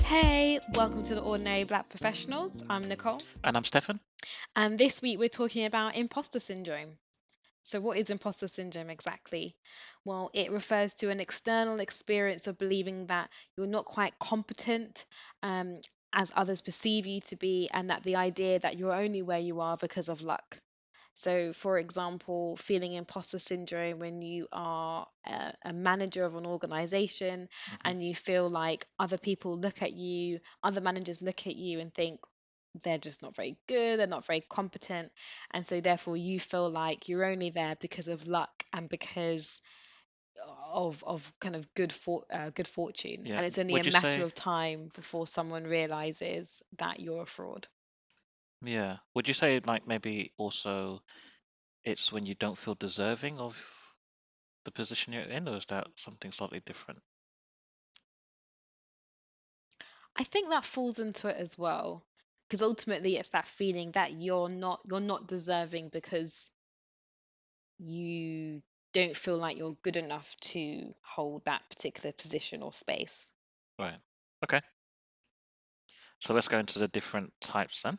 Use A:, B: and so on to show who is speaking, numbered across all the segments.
A: Hey, welcome to the Ordinary Black Professionals. I'm Nicole,
B: And I'm Stefan.
A: and this week we're talking about imposter syndrome. So, what is imposter syndrome exactly? Well, it refers to an external experience of believing that you're not quite competent um, as others perceive you to be, and that the idea that you're only where you are because of luck. So, for example, feeling imposter syndrome when you are a manager of an organization
B: Hmm.
A: and you feel like other people look at you, other managers look at you and think they're just not very good, they're not very competent. And so, therefore, you feel like you're only there because of luck and because of kind of good fortune.
B: Yeah.
A: And it's only a
B: Would you
A: matter
B: say,
A: of time before someone realizes that you're a fraud.
B: yeah, would you say like maybe also it's when you don't feel deserving of the position you're in, or is that something slightly different?
A: I think that falls into it as well, because ultimately it's that feeling that you're not deserving because you don't feel like you're good enough to hold that particular position or space.
B: Right. Okay. So let's go into the different types then.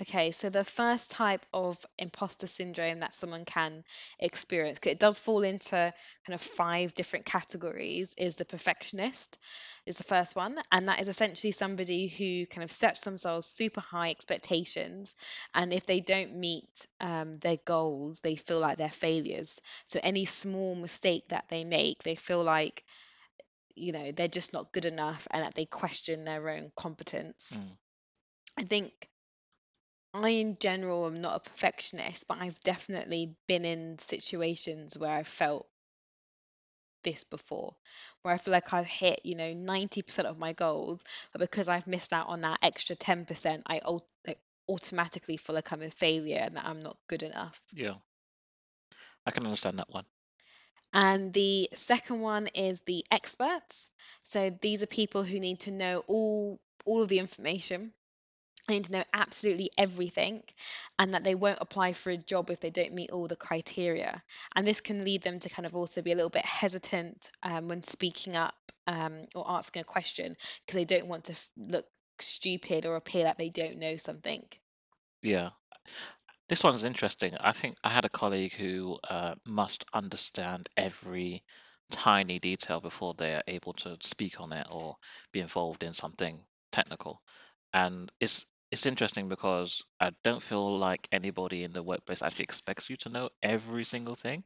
A: Okay, so the first type of imposter syndrome that someone can experience, 'cause it does fall into kind of five different categories, is the perfectionist, is the first one. And that is essentially somebody who kind of sets themselves super high expectations. And if they don't meet their goals, they feel like they're failures. So any small mistake that they make, they feel like, they're just not good enough and that they question their own competence.
B: Mm.
A: I think I, in general, am not a perfectionist, but I've definitely been in situations where I felt this before, where I feel like I've hit, 90% of my goals, but because I've missed out on that extra 10%, like, automatically feel like I'm a failure and that I'm not good enough.
B: Yeah, I can understand that one.
A: And the second one is the experts. So these are people who need to know all of the information. They need to know absolutely everything and that they won't apply for a job if they don't meet all the criteria. And this can lead them to kind of also be a little bit hesitant when speaking up or asking a question because they don't want to look stupid or appear like they don't know something.
B: Yeah. This one's interesting. I think I had a colleague who must understand every tiny detail before they are able to speak on it or be involved in something technical. And it's interesting because I don't feel like anybody in the workplace actually expects you to know every single thing.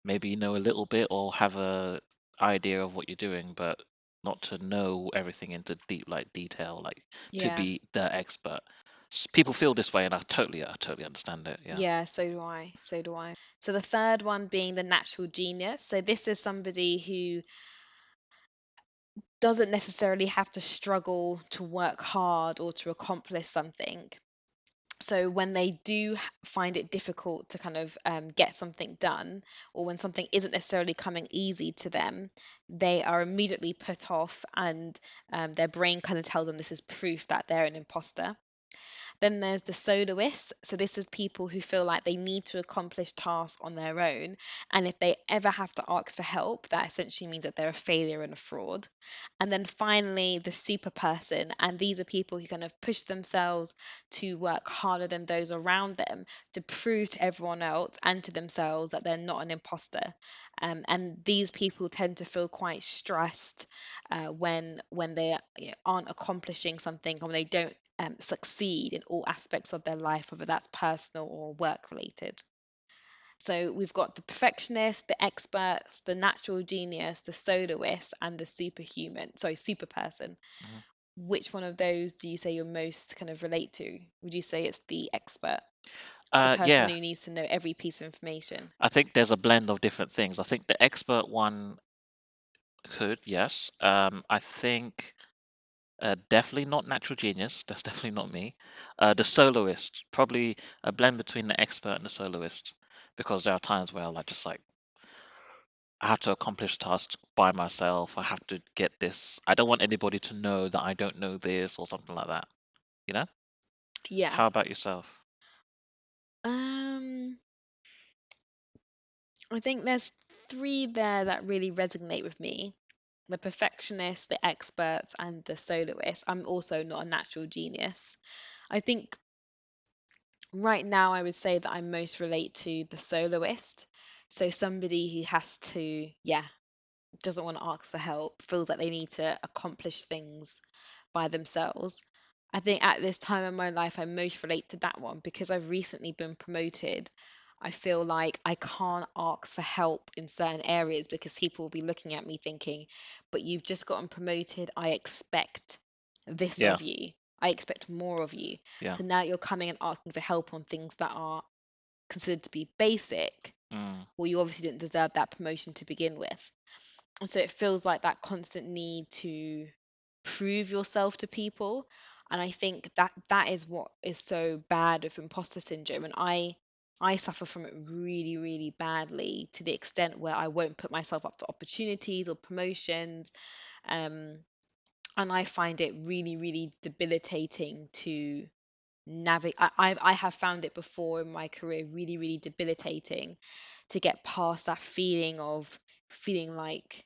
B: Maybe you know a little bit or have a idea of what you're doing, but not to know everything into deep like detail, like to
A: Yeah.
B: be the expert. People feel this way, and I totally understand it. Yeah.
A: Yeah, so do I. So do I. So the third one being the natural genius. So this is somebody who doesn't necessarily have to struggle to work hard or to accomplish something. So when they do find it difficult to kind of get something done, or when something isn't necessarily coming easy to them, they are immediately put off, and their brain kind of tells them this is proof that they're an imposter. Then there's the soloists. So this is people who feel like they need to accomplish tasks on their own. And if they ever have to ask for help, that essentially means that they're a failure and a fraud. And then finally, the super person. And these are people who kind of push themselves to work harder than those around them to prove to everyone else and to themselves that they're not an imposter. And these people tend to feel quite stressed when they aren't accomplishing something, or when they don't succeed in all aspects of their life, whether that's personal or work related. So we've got the perfectionist, the experts, the natural genius, the soloist, and the superhuman, sorry, super person.
B: Mhm.
A: Which one of those do you say you're most kind of relate to? Would you say it's the expert, the person
B: Yeah,
A: who needs to know every piece of information?
B: I think there's a blend of different things. I think the expert one could, yes. I think definitely not natural genius. That's definitely not me. The soloist, probably a blend between the expert and the soloist, because there are times where I just like I have to accomplish tasks by myself. I have to get this. I don't want anybody to know that I don't know this or something like that. You know?
A: Yeah.
B: How about yourself?
A: Um, I think there's three there that really resonate with me. the perfectionist, the experts, and the soloist. I'm also not a natural genius. I think right now I would say that I most relate to the soloist. So somebody who has to, yeah, doesn't want to ask for help, feels like they need to accomplish things by themselves. I think at this time in my life, I most relate to that one because I've recently been promoted. I feel like I can't ask for help in certain areas because people will be looking at me thinking, but you've just gotten promoted. I expect this
B: Yeah,
A: of you. I expect more of you.
B: yeah.
A: So now you're coming and asking for help on things that are considered to be basic.
B: Mm,
A: Well, you obviously didn't deserve that promotion to begin with. And so it feels like that constant need to prove yourself to people. And I think that that is what is so bad with imposter syndrome. And I suffer from it really, really badly to the extent where I won't put myself up for opportunities or promotions. Um, and I find it really, really debilitating to navigate. I have found it before in my career really, really debilitating to get past that feeling of feeling like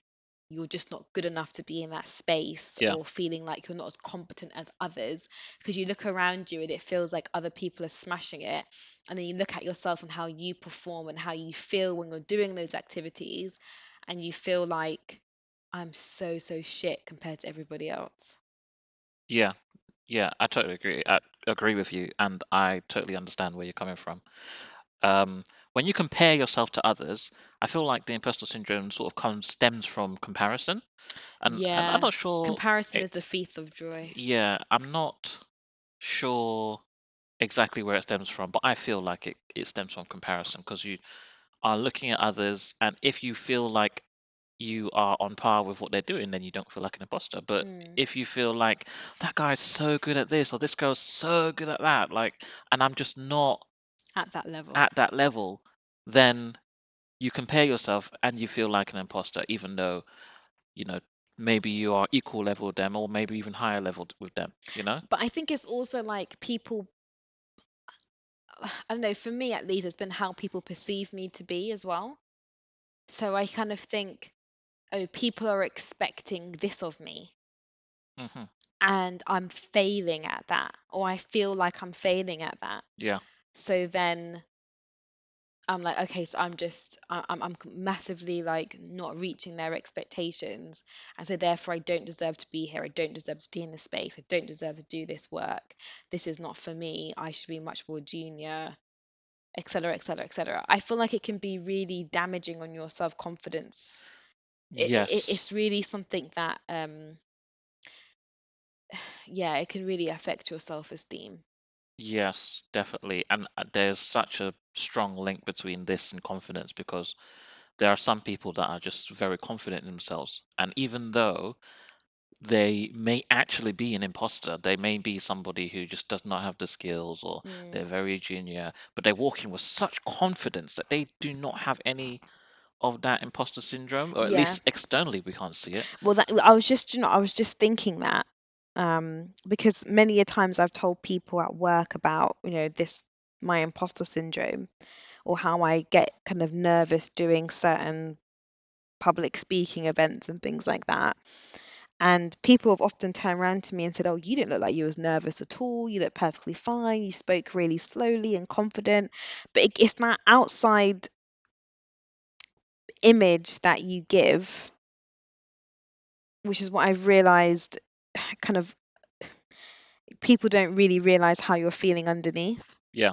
A: you're just not good enough to be in that space
B: yeah,
A: or feeling like you're not as competent as others because you look around you and it feels like other people are smashing it, and then you look at yourself and how you perform and how you feel when you're doing those activities, and you feel like I'm so so shit compared to everybody else.
B: yeah, yeah. I totally agree. I agree with you, and I totally understand where you're coming from. Um, when you compare yourself to others, I feel like the imposter syndrome sort of comes stems from comparison, and I'm
A: Yeah,
B: not sure.
A: comparison
B: It,
A: is the thief of joy.
B: yeah, I'm not sure exactly where it stems from, but I feel like it stems from comparison because you are looking at others, and if you feel like you are on par with what they're doing, then you don't feel like an imposter. But
A: Mm,
B: if you feel like that guy's so good at this or this girl's so good at that, like, and I'm just not
A: at that level.
B: at that level, then you compare yourself and you feel like an imposter, even though, you know, maybe you are equal level with them or maybe even higher level with them, you know?
A: But I think it's also like people, I don't know, for me at least, it's been how people perceive me to be as well. So I kind of think, oh, people are expecting this of me,
B: Hmm.
A: and I'm failing at that, or I feel like I'm failing at that.
B: Yeah.
A: So then I'm like, okay, so I'm massively like not reaching their expectations, and so therefore I don't deserve to be here. I don't deserve to be in this space. I don't deserve to do this work. This is not for me. I should be much more junior, etc., etc., etc. I feel like it can be really damaging on your self-confidence.
B: Yes.
A: It's really something that, yeah, it can really affect your self-esteem.
B: Yes, definitely. And there's such a strong link between this and confidence because there are some people that are just very confident in themselves. And even though they may actually be an imposter, they may be somebody who just does not have the skills or they're
A: Mm.
B: very junior, but they walk in with such confidence that they do not have any of that imposter syndrome, or at
A: Yeah.
B: least externally we can't see it.
A: Well, that I was just, I was just thinking that, because many a times I've told people at work about, this my imposter syndrome or how I get kind of nervous doing certain public speaking events and things like that. And people have often turned around to me and said, "Oh, you didn't look like you was nervous at all. You look perfectly fine. You spoke really slowly and confident." But it's that outside image that you give, which is what I've realized kind of people don't really realize how you're feeling underneath
B: Yeah,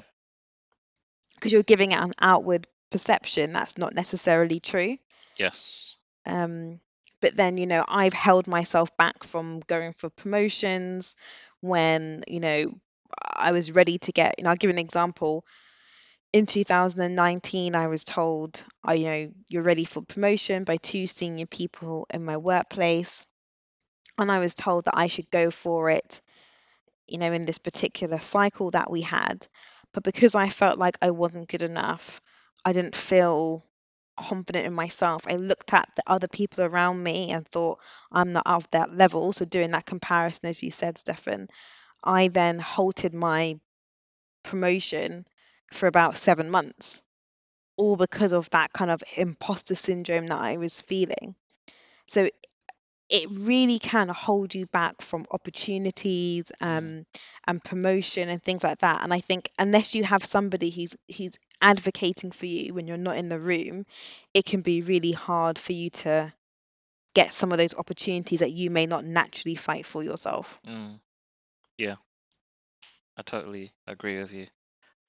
A: because you're giving out an outward perception that's not necessarily true.
B: yes,
A: Um, but then, I've held myself back from going for promotions when, I was ready to get, I'll give you an example. In 2019, I was told, you're ready for promotion by two senior people in my workplace. And I was told that I should go for it, in this particular cycle that we had. But because I felt like I wasn't good enough, I didn't feel confident in myself. I looked at the other people around me and thought, I'm not of that level. So, doing that comparison, as you said, Stefan, I then halted my promotion for about 7 months, all because of that kind of imposter syndrome that I was feeling. So, it really can hold you back from opportunities,
B: mm,
A: and promotion and things like that. And I think unless you have somebody who's advocating for you when you're not in the room, it can be really hard for you to get some of those opportunities that you may not naturally fight for yourself.
B: mm. Yeah, I totally agree with you.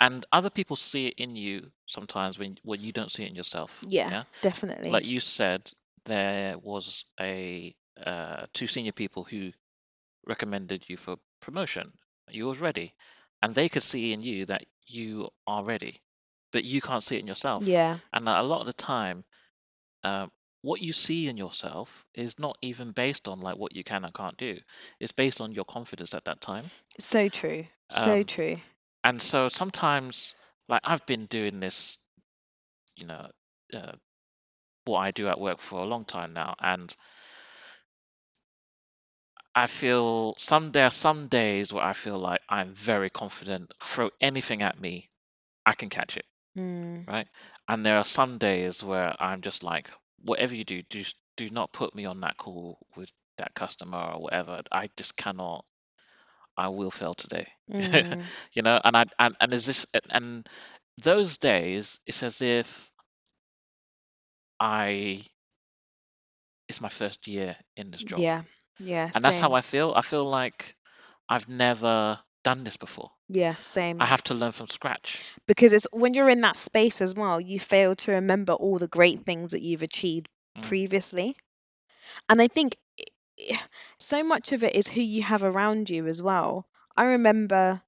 B: And other people see it in you sometimes when you don't see it in yourself.
A: Yeah,
B: Yeah, like
A: definitely.
B: you said, there was a two senior people who recommended you for promotion. You was ready, and they could see in you that you are ready, but you can't see it in yourself.
A: Yeah,
B: And a lot of the time, uh, what you see in yourself is not even based on like what you can and can't do. It's based on your confidence at that time.
A: so true. So
B: Um,
A: true.
B: and so sometimes, like I've been doing this, you know, uh, what I do at work for a long time now, and I feel there are some days where I feel like I'm very confident. Throw anything at me, I can catch it,
A: Mm,
B: right? And there are some days where I'm just like, whatever you do, do not put me on that call with that customer or whatever. I just cannot. I will fail today,
A: mm,
B: and is this and those days, it's as if I it's my first year in this job,
A: yeah, yeah,
B: and that's how
A: same.
B: I feel. I feel like I've never done this before.
A: Yeah,
B: I
A: same.
B: have to learn from scratch.
A: Because it's when you're in that space as well, you fail to remember all the great things that you've achieved
B: Mm,
A: previously. And I think so much of it is who you have around you as well. I remember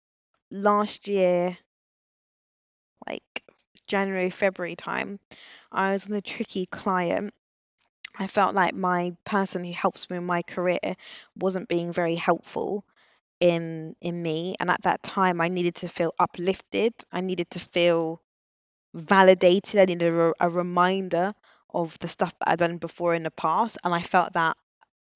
A: last year, like January, February time, I was on a tricky client. I felt like my person who helps me in my career wasn't being very helpful in me. And at that time, I needed to feel uplifted. I needed to feel validated. I needed a reminder of the stuff that I'd done before in the past. And I felt that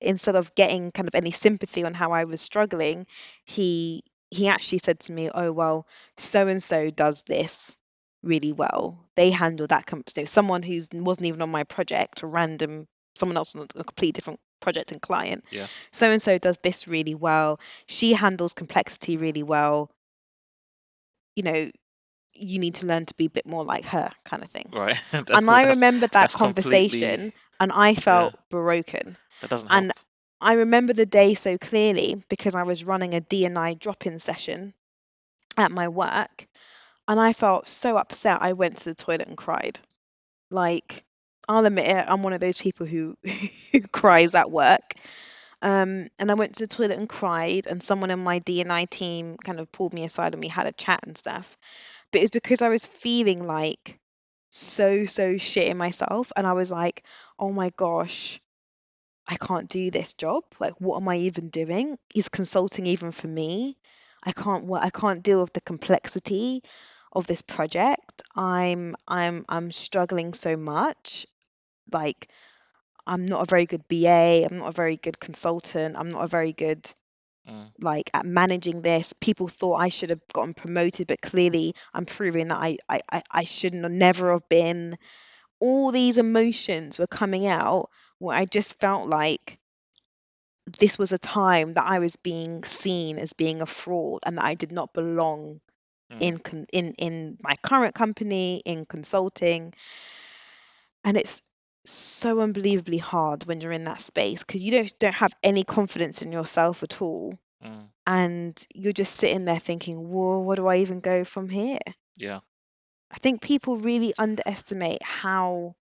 A: instead of getting kind of any sympathy on how I was struggling, he he actually said to me, "Oh well, so and so does this really well. They handle that company. Someone who wasn't even on my project, a random someone else on a completely different project and client.
B: yeah,
A: So and so does this really well. She handles complexity really well. You know, you need to learn to be a bit more like her, kind of thing."
B: right.
A: And I
B: That's
A: remember that
B: that's completely
A: conversation and I
B: yeah.
A: felt broken.
B: That doesn't
A: And
B: help.
A: I remember the day so clearly because I was running a D&I drop-in session at my work and I felt so upset I went to the toilet and cried. Like, I'll admit it, I'm one of those people who who cries at work. And I went to the toilet and cried, and someone in my D&I team kind of pulled me aside and we had a chat and stuff. But it's because I was feeling like so shit in myself, and I was like, oh my gosh, I can't do this job. Like, what am I even doing? Is consulting even for me? I can't deal with the complexity of this project. I'm struggling so much. Like, I'm not a very good BA, I'm not a very good consultant, I'm not a very good
B: Mm,
A: like at managing this. People thought I should have gotten promoted, but clearly I'm proving that I shouldn't have never have been. All these emotions were coming out where I just felt like this was a time that I was being seen as being a fraud and that I did not belong
B: mm.
A: in my current company in consulting. And it's so unbelievably hard when you're in that space because you don't have any confidence in yourself at all,
B: Mm,
A: and you're just sitting there thinking, whoa, where do I even go from here?
B: yeah.
A: I think people really underestimate how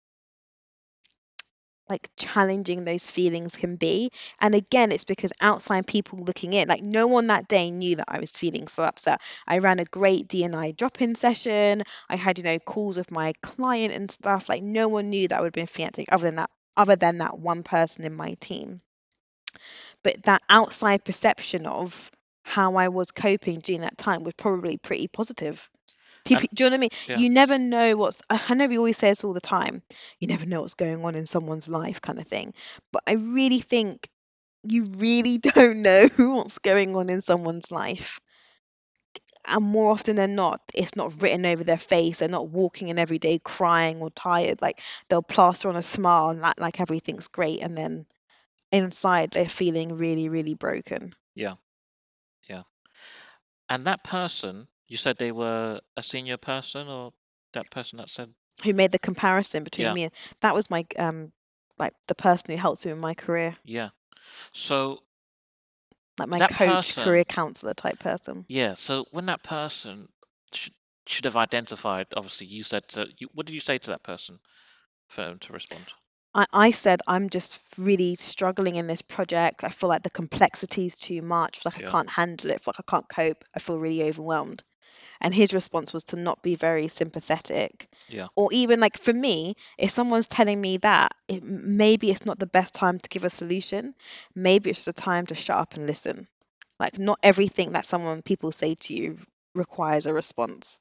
A: like challenging those feelings can be. And again, it's because outside people looking in, like no one that day knew that I was feeling so upset. I ran a great D&I drop-in session. I had, calls with my client and stuff. Like no one knew that I would have been feeling other than that one person in my team. But that outside perception of how I was coping during that time was probably pretty positive.
B: And
A: People, do you know what I mean?
B: yeah.
A: You never know I know we always say this all the time. You never know what's going on in someone's life, kind of thing. But I really think you really don't know what's going on in someone's life. And more often than not, it's not written over their face. They're not walking in every day crying or tired. Like they'll plaster on a smile and act like everything's great. And then inside they're feeling really, really broken.
B: Yeah, yeah. And that person, you said they were a senior person, or that person that said,
A: Who made the comparison between
B: yeah,
A: me and that was my like the person who helped me in my career,
B: yeah. So
A: like my
B: that
A: coach, career
B: person,
A: counselor type person.
B: yeah. So when that person should should have identified, obviously, you said to you, what did you say to that person for them to respond?
A: I said I'm just really struggling in this project. I feel like the complexity is too much. I feel like I
B: Yeah,
A: can't handle it. I feel like I can't cope. I feel really overwhelmed. And his response was to not be very sympathetic.
B: yeah.
A: Or even like for me, if someone's telling me that, maybe it's not the best time to give a solution. Maybe it's just a time to shut up and listen. Like not everything that people say to you requires a response.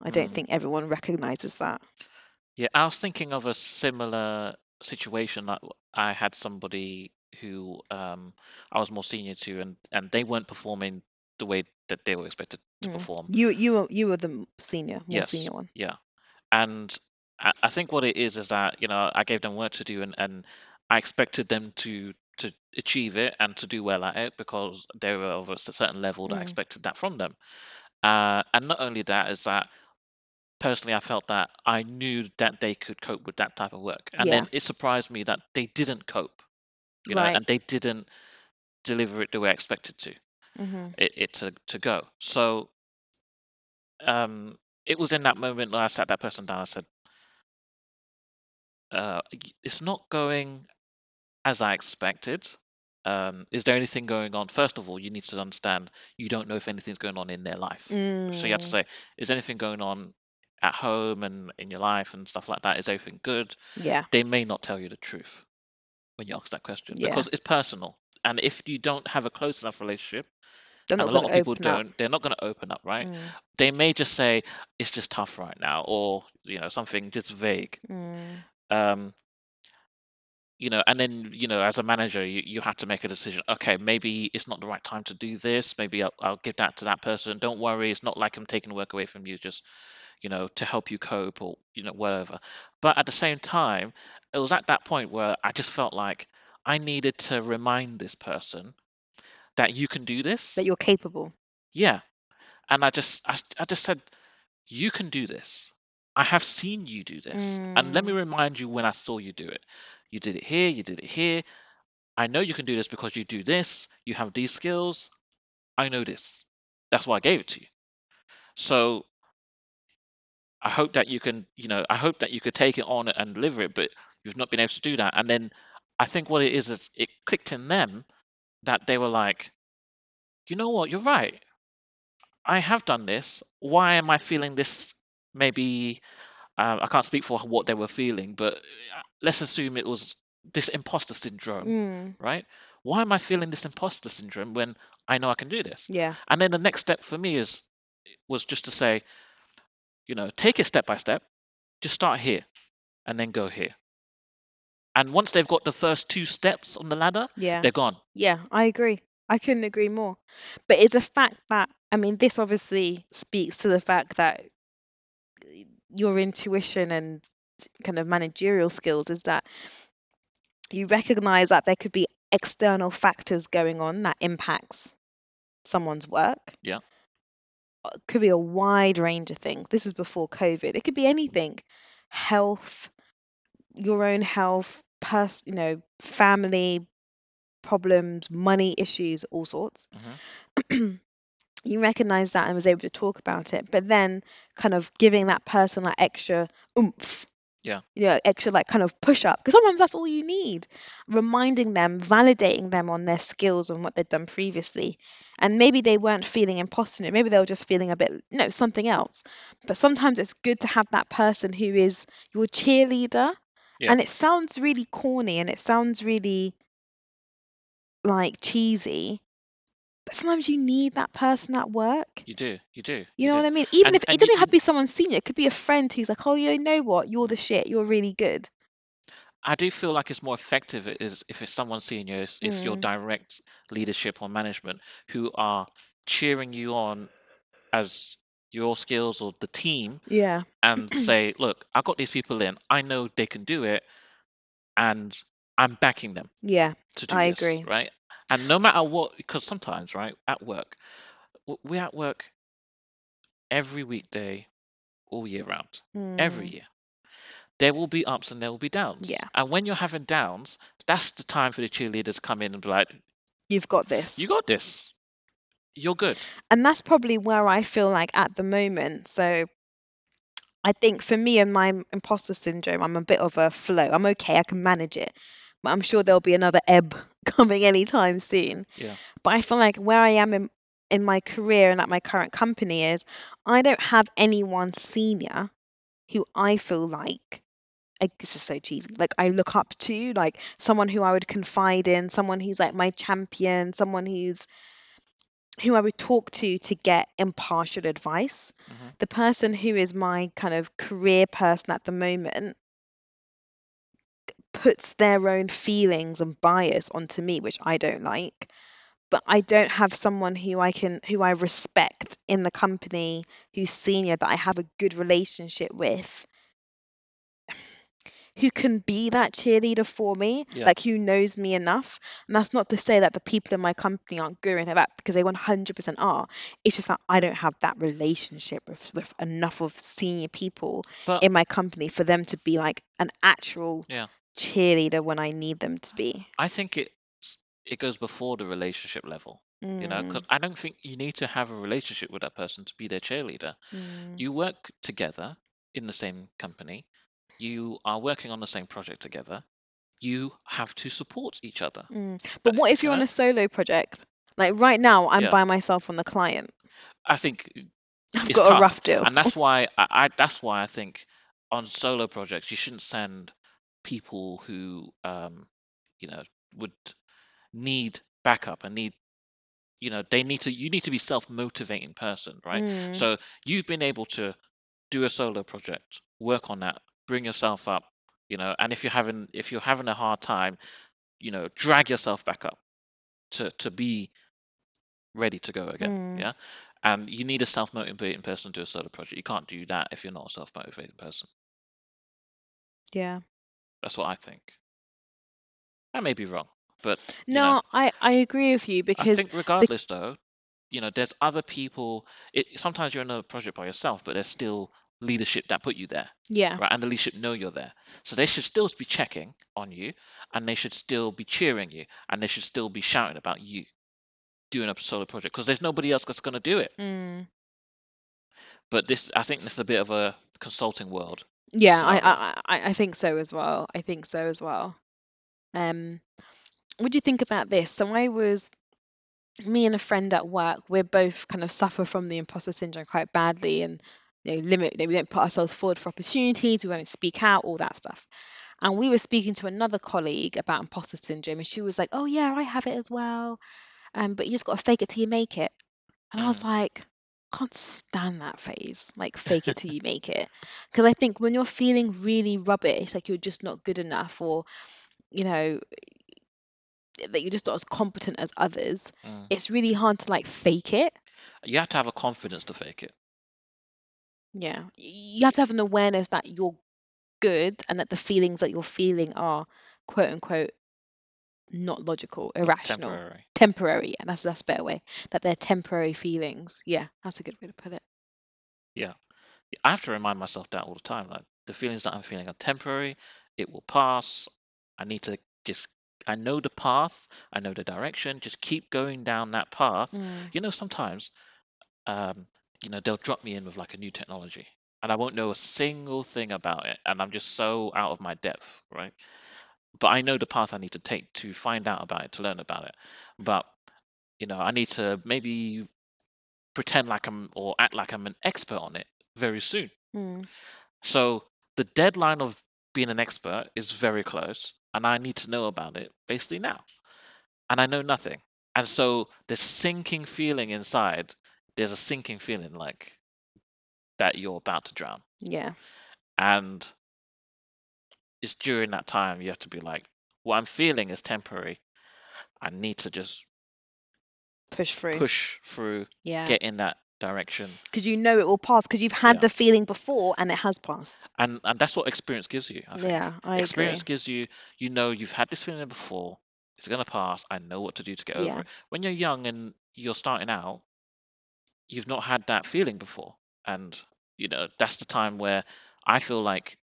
A: I don't
B: Mm.
A: think everyone recognizes that.
B: Yeah, I was thinking of a similar situation. Like I had somebody who I was more senior to, and they weren't performing the way that they were expected to
A: Mm.
B: perform.
A: You were the more
B: Yes,
A: senior one.
B: yeah. And I think what it is that, I gave them work to do, and I expected them to achieve it and to do well at it because they were of a certain level that I
A: Mm.
B: expected that from them. And not only that, is that personally I felt that I knew that they could cope with that type of work. And
A: Yeah.
B: then it surprised me that they didn't cope,
A: Right.
B: and they didn't deliver it the way I expected
A: Hmm.
B: it to go. So it was in that moment that I sat that person down. I said, it's not going as I expected. Is there anything going on? First of all, you need to understand you don't know if anything's going on in their life. So you have to
A: Mm.
B: say, is anything going on at home and in your life and stuff like that? Is everything good?
A: Yeah.
B: They may not tell you the truth when you ask that question
A: Yeah.
B: because it's personal. And if you don't have a close enough relationship,
A: They're
B: and
A: not
B: a
A: going
B: lot of
A: to
B: people
A: open up.
B: don't, they're not going to open up, right?
A: Mm.
B: They may just say, it's just tough right now, or, something just vague.
A: Mm.
B: Um, and then, as a manager, you have to make a decision. Okay, maybe it's not the right time to do this. Maybe I'll give that to that person. Don't worry, it's not like I'm taking work away from you, just, to help you cope or, whatever. But at the same time, it was at that point where I just felt like I needed to remind this person that you can do
A: That
B: this.
A: you're capable.
B: Yeah. And I just said, you can do this. I have seen you do this. And let me
A: Mm.
B: remind you when I saw you do it. You did it here, you did it here. I know you can do this because you do this, you have these skills. I know this. That's why I gave it to you. So I hope that you can, I hope that you could take it on and deliver it, but you've not been able to do that. And then I think what it is it clicked in them that they were like, you know what, you're right. I have done this. Why am I feeling this? Maybe I can't speak for what they were feeling, but let's assume it was this imposter syndrome,
A: Mm.
B: right? Why am I feeling this imposter syndrome when I know I can do this?
A: Yeah.
B: And then the next step for me was just to say, take it step by step. Just start here and then go here. And once they've got the first two steps on the ladder,
A: Yeah.
B: they're gone.
A: Yeah. I agree. I couldn't agree more. But it's a fact that, I mean, this obviously speaks to the fact that your intuition and kind of managerial skills is that you recognize that there could be external factors going on that impacts someone's work.
B: Yeah.
A: Could be a wide range of things. This was before COVID. It could be anything. Health, your own health, family problems, money issues, all sorts.
B: Hmm.
A: You recognize that and was able to talk about it, but then kind of giving that person that extra oomph,
B: Yeah.
A: extra like kind of push up, because sometimes that's all you need. Reminding them, validating them on their skills and what they've done previously. And maybe they weren't feeling imposter, maybe they were just feeling a bit, something else. But sometimes it's good to have that person who is your cheerleader.
B: Yeah.
A: And it sounds really corny and it sounds really like cheesy, but sometimes you need that person at work.
B: You do. You do.
A: You
B: You
A: know
B: do.
A: what I mean? Even
B: And
A: if it
B: and
A: doesn't have to be someone senior, it could be a friend who's like, "Oh, you know what? You're the
B: mm,
A: shit. You're really good."
B: I do feel like it's more effective is if it's someone senior, it's your
A: Mm,
B: direct leadership or management who are cheering you on as your skills or the team
A: yeah.
B: and say, look, I've got these people in. I know they can do it. And I'm backing them
A: Yeah,
B: to do
A: I
B: this,
A: agree.
B: right? And no matter what, because sometimes, right, at work, we're at work every weekday, all year round, every
A: Mm,
B: year. There will be ups and there will be downs.
A: yeah,
B: And when you're having downs, that's the time for the cheerleaders to come in and be like,
A: you've got
B: you
A: this.
B: got this. You're good.
A: And that's probably where I feel like at the moment. So I think for me and my imposter syndrome, I'm a bit of a flow. I'm okay, I can manage it. But I'm sure there'll be another ebb coming anytime soon.
B: Yeah.
A: But I feel like where I am in my career and at my current company is I don't have anyone senior who I feel like this is so cheesy. Like I look up to, like someone who I would confide in, someone who's like my champion, someone who I would talk to get impartial advice.
B: Hmm.
A: The person who is my kind of career person at the moment puts their own feelings and bias onto me, which I don't like. But I don't have someone who I respect in the company who's senior that I have a good relationship with who can be that cheerleader for me,
B: Yeah.
A: like who knows me enough. And that's not to say that the people in my company aren't good or anything like that, because they 100% are. It's just that I don't have that relationship with enough of senior people
B: But
A: in my company for them to be like an actual
B: yeah,
A: cheerleader when I need them to be.
B: I think it goes before the relationship level, because
A: Mm,
B: I don't think you need to have a relationship with that person to be their cheerleader.
A: mm,
B: You work together in the same company. You are working on the same project together. You have to support each other.
A: mm.
B: Uh,
A: But what if
B: You
A: you're on
B: know?
A: a solo project? Like right now, I'm
B: Yeah.
A: by myself on the client.
B: I think
A: I've
B: it's
A: got a
B: tough,
A: rough deal.
B: and that's why I think on solo projects you shouldn't send people who you know would need backup and need they need to you need to be self-motivating person, right?
A: Mm,
B: So you've been able to do a solo project, work on that, bring yourself up, and if you're having a hard time, drag yourself back up to be ready to go again.
A: mm,
B: Yeah. And you need a self-motivating person to do a solo project. You can't do that if you're not a self-motivating person.
A: yeah.
B: That's what I think. I may be wrong, but
A: No, I agree with you
B: I
A: because
B: think
A: the
B: regardless though, there's other people. Sometimes you're in a project by yourself, but there's still leadership that put you there,
A: yeah.
B: right? And the leadership know you're there, so they should still be checking on you, and they should still be cheering you, and they should still be shouting about you doing a solo project because there's nobody else that's going to do it.
A: Mm.
B: But I think this is a bit of a consulting world
A: Yeah,
B: scenario.
A: I think so as well. I think so as well. Um, what do you think about this? So me and a friend at work, we're both kind of suffer from the imposter syndrome quite badly and we don't put ourselves forward for opportunities, we won't speak out, all that stuff. And we were speaking to another colleague about imposter syndrome and she was like, "Oh yeah, I have it as well. But you just got to fake it till you make it." And I was
B: Mm.
A: like, can't stand that phase, like fake it till you make it. Because I think when you're feeling really rubbish, like you're just not good enough, or, you know, that you're just not as competent as others,
B: Mm.
A: it's really hard to like fake it.
B: You have to have a confidence to fake it.
A: Yeah. You have to have an awareness that you're good and that the feelings that you're feeling are quote unquote not logical,
B: Not
A: irrational,
B: temporary.
A: temporary. And that's a better way, that they're temporary feelings. Yeah, that's a good way to put it.
B: Yeah. I have to remind myself that all the time. Like the feelings that I'm feeling are temporary. It will pass. I need to just. I know the path. I know the direction. Just keep going down that path.
A: Mm,
B: Sometimes, um, they'll drop me in with like a new technology, and I won't know a single thing about it, and I'm just so out of my depth, right? But I know the path I need to take to find out about it, to learn about it. But I need to maybe pretend like I'm or act like I'm an expert on it very soon.
A: mm,
B: So the deadline of being an expert is very close, and I need to know about it basically now. And I know nothing. And so this sinking feeling inside, there's a sinking feeling like that you're about to drown.
A: yeah,
B: And it's during that time you have to be like, what I'm feeling is temporary. I need to just
A: push through.
B: push through,
A: Yeah.
B: get in that direction.
A: Because you know it will pass because you've had
B: Yeah.
A: the feeling before and it has passed.
B: And that's what experience gives you, I think.
A: Yeah, I
B: Experience
A: agree.
B: gives you, you know, you've had this feeling before. It's gonna pass. I know what to do to get over
A: Yeah,
B: it. When you're young and you're starting out, you've not had that feeling before. And, that's the time where I feel like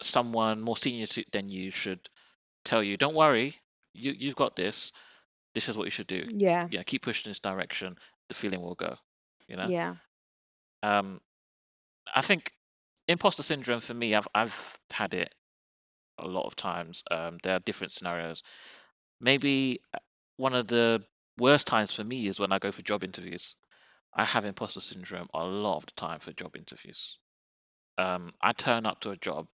B: someone more senior than you should tell you, don't worry, you've got this. This is what you should do.
A: yeah,
B: Yeah, keep pushing this direction. The feeling will go. You know.
A: yeah.
B: Um, I think imposter syndrome for me, I've had it a lot of times. There are different scenarios. Maybe one of the worst times for me is when I go for job interviews. I have imposter syndrome a lot of the time for job interviews. I turn up to a job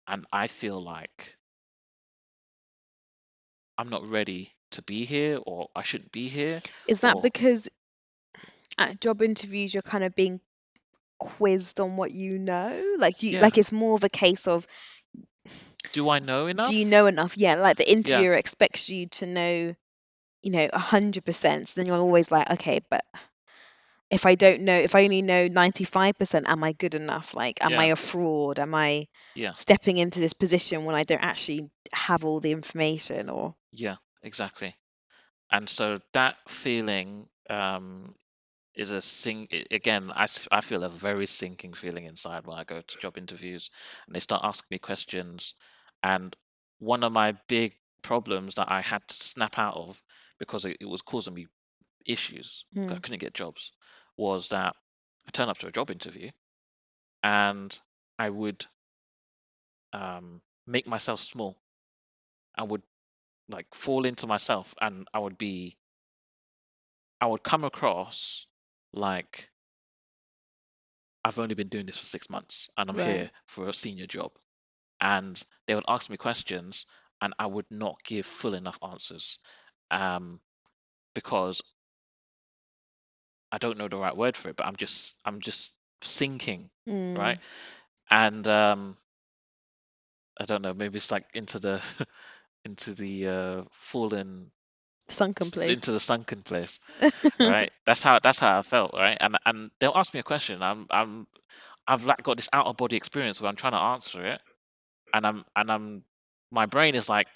B: and I feel like I'm not ready to be here, or I shouldn't be here,
A: Is that
B: or
A: because at job interviews you're kind of being quizzed on what you know?
B: yeah,
A: Like it's more of a case of
B: do I know
A: do you
B: enough?
A: know enough? Yeah, like the
B: Yeah,
A: interviewer expects you to know, 100%. So then you're always like, okay, but if I don't know, if I only know 95%, am I good enough? Like, am I
B: yeah,
A: a fraud? Am I
B: yeah,
A: stepping into this position when I don't actually have all the information? Or,
B: yeah, exactly. And so that feeling is again, I feel a very sinking feeling inside when I go to job interviews and they start asking me questions. And one of my big problems that I had to snap out of, because it was causing me issues, 'cause I
A: mm,
B: couldn't get jobs, was that I turn up to a job interview and I would make myself small. I would like fall into myself, and I would come across like I've only been doing this for 6 months and I'm
A: right.
B: here for a senior job. And they would ask me questions and I would not give full enough answers, um, because I don't know the right word for it, but I'm just sinking, right?
A: Mm,
B: And I don't know, maybe it's like into the into the fallen
A: sunken place.
B: into the sunken place, right? That's how I felt, right? And they'll ask me a question. I've like got this out of body experience where I'm trying to answer it, and my brain is like,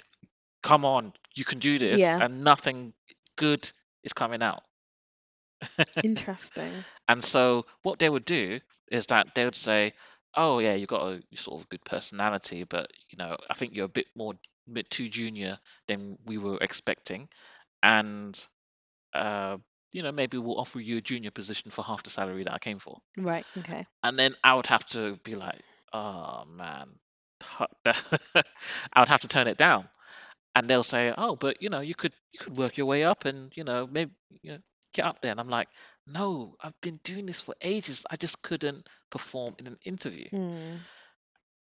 B: come on, you can do this,
A: Yeah,
B: and nothing good is coming out.
A: interesting.
B: And so what they would do is that they would say, oh yeah, you've got a sort of good personality, but I think you're a bit too junior than we were expecting, and uh, maybe we'll offer you a junior position for half the salary that I came for.
A: Right, okay.
B: And then I would have to be like, oh man, I would have to turn it down. And they'll say, oh, but you could work your way up and maybe get up there. And I'm like, no, I've been doing this for ages. I just couldn't perform in an interview.
A: Mm,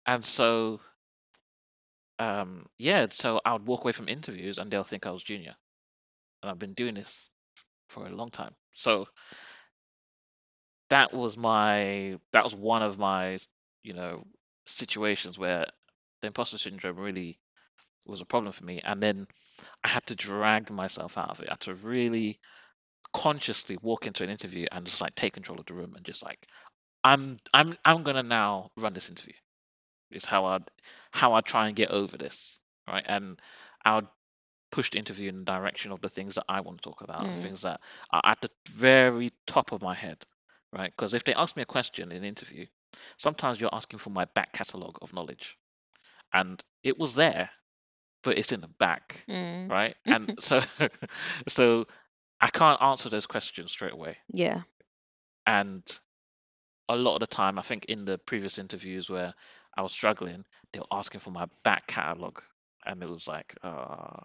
B: And so yeah, so I would walk away from interviews and they'll think I was junior. And I've been doing this for a long time. So that was one of my you know situations where the imposter syndrome really was a problem for me. And then I had to drag myself out of it. I had to really consciously walk into an interview and just like take control of the room and just like I'm gonna now run this interview. Is how I try and get over this, right? And I'll push the interview in the direction of the things that I want to talk about, the
A: mm,
B: things that are at the very top of my head, right? Because if they ask me a question in an interview, sometimes you're asking for my back catalogue of knowledge, and it was there, but it's in the back,
A: mm.
B: right? And so, so I can't answer those questions straight away.
A: Yeah.
B: And a lot of the time, I think in the previous interviews where I was struggling, they were asking for my back catalogue, and it was like, I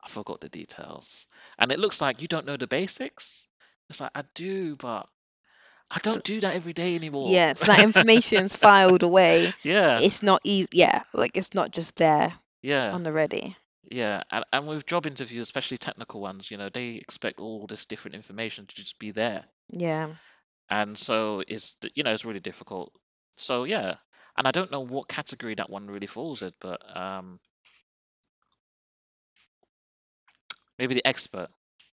B: forgot the details. And it looks like you don't know the basics. It's like I do, but I don't do that every day anymore.
A: Yeah, so that information's filed away.
B: Yeah,
A: It's not easy. Yeah, like it's not just there
B: yeah,
A: on the ready.
B: yeah. And with job interviews, especially technical ones, they expect all this different information to just be there.
A: Yeah.
B: And so it's really difficult. So yeah, and I don't know what category that one really falls in, but maybe the expert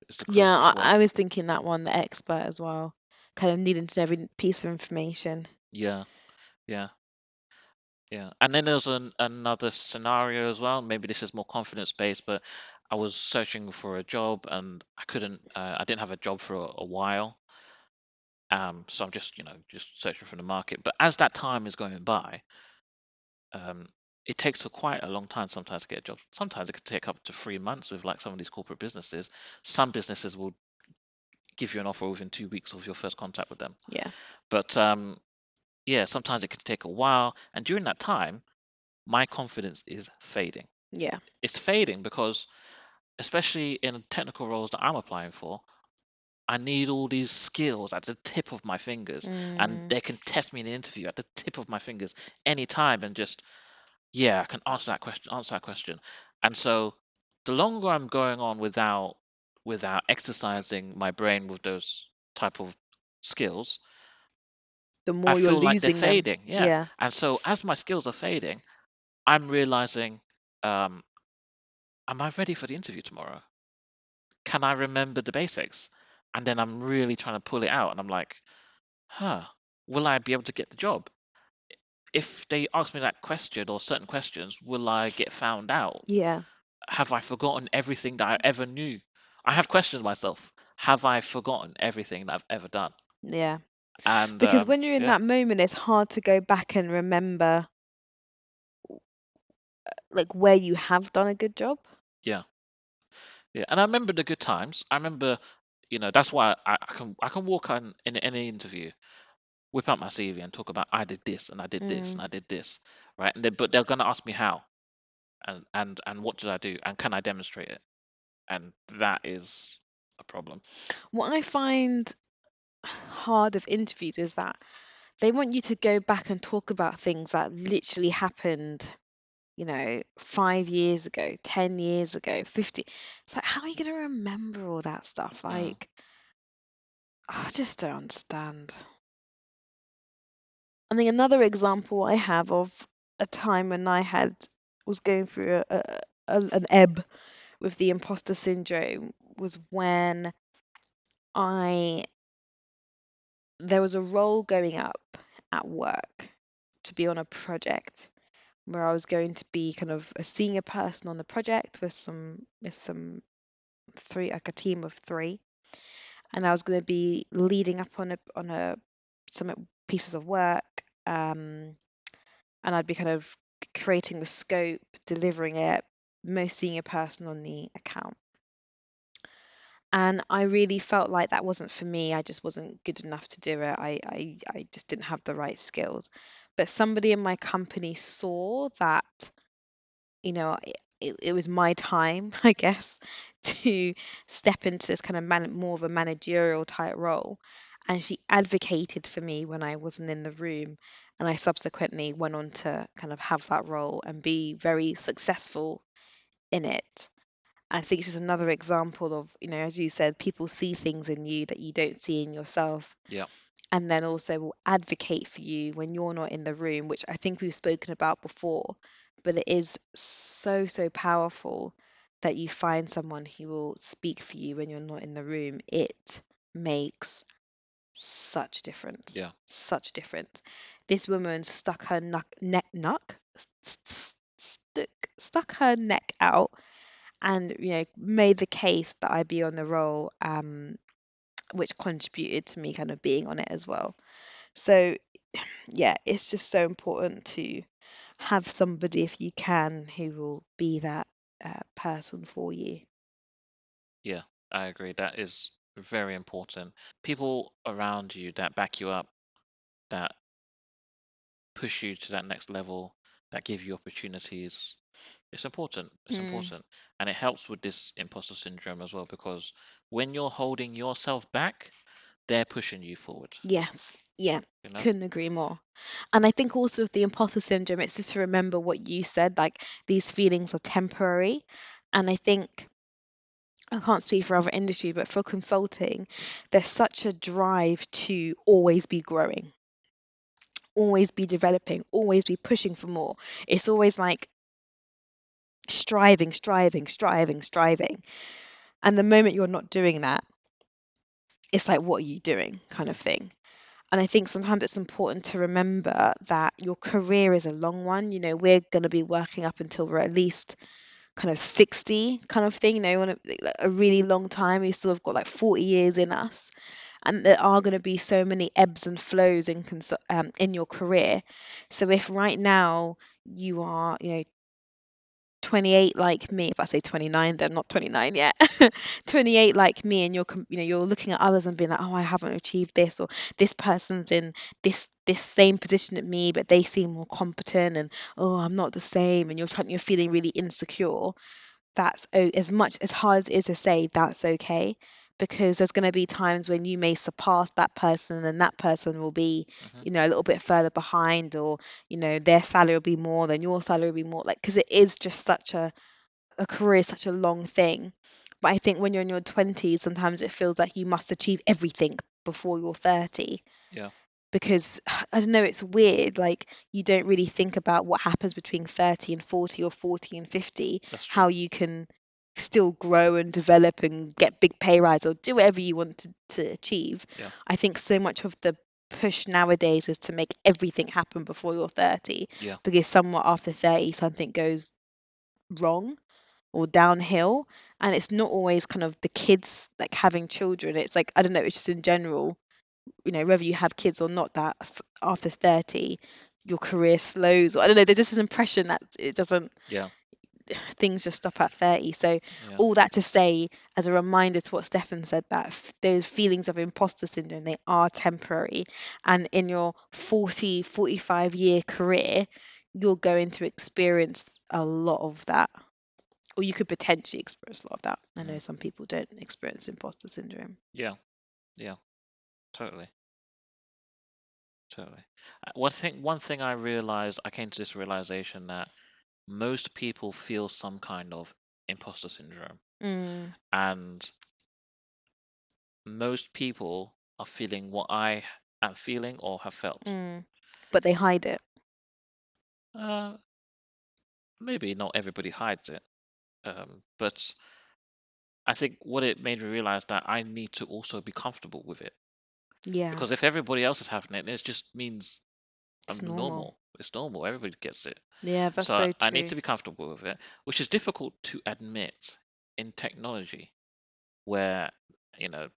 B: is the
A: Yeah,
B: closest one.
A: I was thinking that one, the expert as well. kind of needing to know every piece of information.
B: Yeah, yeah, yeah. And then there's another scenario as well. Maybe this is more confidence based, but I was searching for a job and I didn't have a job for a while. So I'm just, just searching for the market. But as that time is going by, um, it takes quite a long time sometimes to get a job. Sometimes it could take up to 3 months with like some of these corporate businesses. Some businesses will give you an offer within 2 weeks of your first contact with them.
A: Yeah,
B: But yeah, sometimes it can take a while. And during that time, my confidence is fading.
A: yeah.
B: It's fading because, especially in technical roles that I'm applying for, I need all these skills at the tip of my fingers, and
A: Mm,
B: they can test me in an interview at the tip of my fingers anytime, and just, yeah, I can answer that question. And so, the longer I'm going on without exercising my brain with those type of skills,
A: the
B: I
A: more you're
B: feel like they're
A: losing them.
B: fading. Yeah.
A: Yeah,
B: And so, as my skills are fading, I'm realizing, um, am I ready for the interview tomorrow? Can I remember the basics? And then I'm really trying to pull it out, and I'm like, huh, will I be able to get the job? If they ask me that question or certain questions, will I get found out?
A: yeah,
B: Have I forgotten everything that I ever knew? I have questioned myself. Have I forgotten everything that I've ever done?
A: yeah.
B: And
A: Because when you're in
B: yeah,
A: that moment, it's hard to go back and remember like where you have done a good job.
B: yeah, yeah. And I remember the good times. I remember, that's why I can walk on in any interview, whip out my CV and talk about I did this and I did this
A: Mm.
B: and I did this, right? But they're gonna ask me how and what did I do and can I demonstrate it? And that is a problem.
A: What I find hard of interviews is that they want you to go back and talk about things that literally happened, 5 years ago, 10 years ago, 50. It's like, how are you going to remember all that stuff?
B: Mm,
A: Like, I just don't understand. I think another example I have of a time when I was going through an ebb with the imposter syndrome was when I there was a role going up at work to be on a project where I was going to be kind of a senior person on the project with some three, like a team of three, and I was going to be leading up on a some pieces of work, and I'd be kind of creating the scope, delivering it, most senior person on the account. And I really felt like that wasn't for me. I just wasn't good enough to do it. I just didn't have the right skills. But somebody in my company saw that, it was my time, I guess, to step into this kind of more of a managerial type role. And she advocated for me when I wasn't in the room. And I subsequently went on to kind of have that role and be very successful in it. I think this is another example of, as you said, people see things in you that you don't see in yourself,
B: yeah,
A: and then also will advocate for you when you're not in the room, which I think we've spoken about before. But it is so, so powerful that you find someone who will speak for you when you're not in the room. It makes such a difference,
B: yeah,
A: such a difference. This woman stuck her stuck her neck out and made the case that I be on the role, which contributed to me kind of being on it as well. So yeah, it's just so important to have somebody, if you can, who will be that person for you.
B: yeah. I agree. That is very important. People around you that back you up, that push you to that next level, that give you opportunities. It's important. It's
A: Mm.
B: important. And it helps with this imposter syndrome as well because when you're holding yourself back, they're pushing you forward,
A: Yes, yeah,
B: you know?
A: couldn't agree more. And I think also with the imposter syndrome, it's just to remember what you said, like these feelings are temporary. And I think I can't speak for other industries, but for consulting, there's such a drive to always be growing, always be developing, always be pushing for more. It's always like striving, striving, striving, striving. And the moment you're not doing that, it's like, what are you doing kind
B: Hmm.
A: of thing. And I think sometimes it's important to remember that your career is a long one. We're going to be working up until we're at least kind of 60 kind of thing, on a really long time. We still have got like 40 years in us. And there are going to be so many ebbs and flows in your career. So if right now you are, 28 like me, if I say 29, then not 29 yet, 28 like me, and you're looking at others and being like, oh, I haven't achieved this, or this person's in this same position at me, but they seem more competent, and oh, I'm not the same, and you're feeling really insecure. As much as hard as it is to say that's okay, because there's going to be times when you may surpass that person, and that person will be,
B: Hmm.
A: a little bit further behind, or their salary will be more than your salary will be more, like, because it is just such a career is such a long thing. But I think when you're in your 20s, sometimes it feels like you must achieve everything before you're 30,
B: Yeah,
A: because I don't know, it's weird. Like, you don't really think about what happens between 30 and 40, or 40 and 50,
B: that's true.
A: how you can still grow and develop and get big pay rise or do whatever you want to achieve.
B: Yeah,
A: I think so much of the push nowadays is to make everything happen before you're 30,
B: yeah,
A: because somewhat after 30 something goes wrong or downhill, and it's not always kind of the kids like having children. It's like, I don't know, it's just in general, whether you have kids or not, that after 30 your career slows, or I don't know, there's just this impression that it doesn't,
B: yeah,
A: things just stop at 30. So
B: yeah,
A: all that to say, as a reminder to what Stefan said, that those feelings of imposter syndrome, they are temporary, and in your 40-45 year career you're going to experience a lot of that, or you could potentially experience a lot of that. I know
B: mm,
A: some people don't experience imposter syndrome.
B: yeah, yeah. Totally, totally. One thing I realized, I came to this realization that most people feel some kind of imposter syndrome,
A: Mm,
B: and most people are feeling what I am feeling or have felt.
A: mm. But they hide it.
B: Uh, Maybe not everybody hides it, but I think what it made me realize that I need to also be comfortable with it.
A: Yeah,
B: Because if everybody else is having it, it just means
A: it's
B: I'm
A: normal.
B: normal. It's normal. Everybody gets it.
A: Yeah, that's
B: So
A: so
B: I need
A: true.
B: to be comfortable with it, which is difficult to admit in technology, where, you know,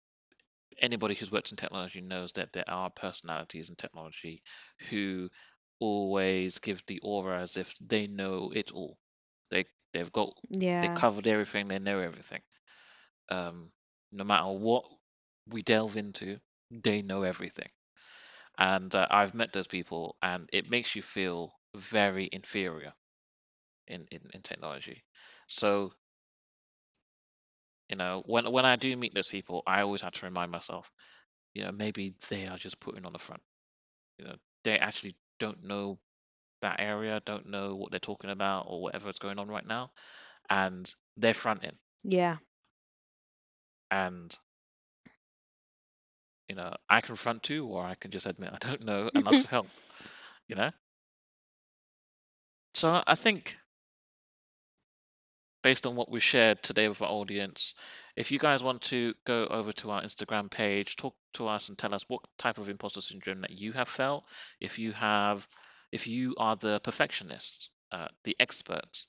B: anybody who's worked in technology knows that there are personalities in technology who always give the aura as if they know it all. They they've got they
A: Yeah.
B: covered everything, they know everything. Um, no matter what we delve into, they know everything. And I've met those people, and it makes you feel very inferior in technology. So, when I do meet those people, I always have to remind myself, maybe they are just putting on the front. They actually don't know that area, don't know what they're talking about or whatever is going on right now, and they're fronting.
A: Yeah.
B: And I can front too, or I can just admit I don't know and ask for help. You know. So I think based on what we shared today with our audience, if you guys want to go over to our Instagram page, talk to us and tell us what type of imposter syndrome that you have felt, if you are the perfectionist, the expert,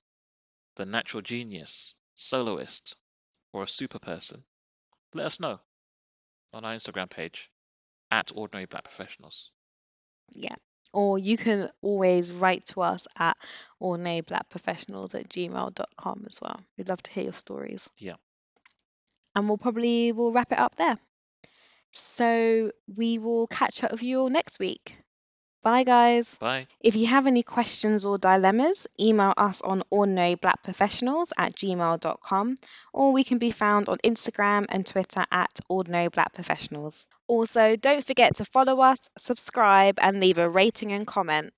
B: the natural genius, soloist, or a super person, let us know on our Instagram page at Ordinary Black Professionals.
A: Yeah. Or you can always write to us at ornablackprofessionals@gmail.com as well. We'd love to hear your stories.
B: Yeah.
A: And we'll wrap it up there. So we will catch up with you all next week. Bye, guys.
B: Bye.
A: If you have any questions or dilemmas, email us on ordinaryblackprofessionals@gmail.com, or we can be found on Instagram and Twitter at ordinaryblackprofessionals. Also, don't forget to follow us, subscribe, and leave a rating and comment.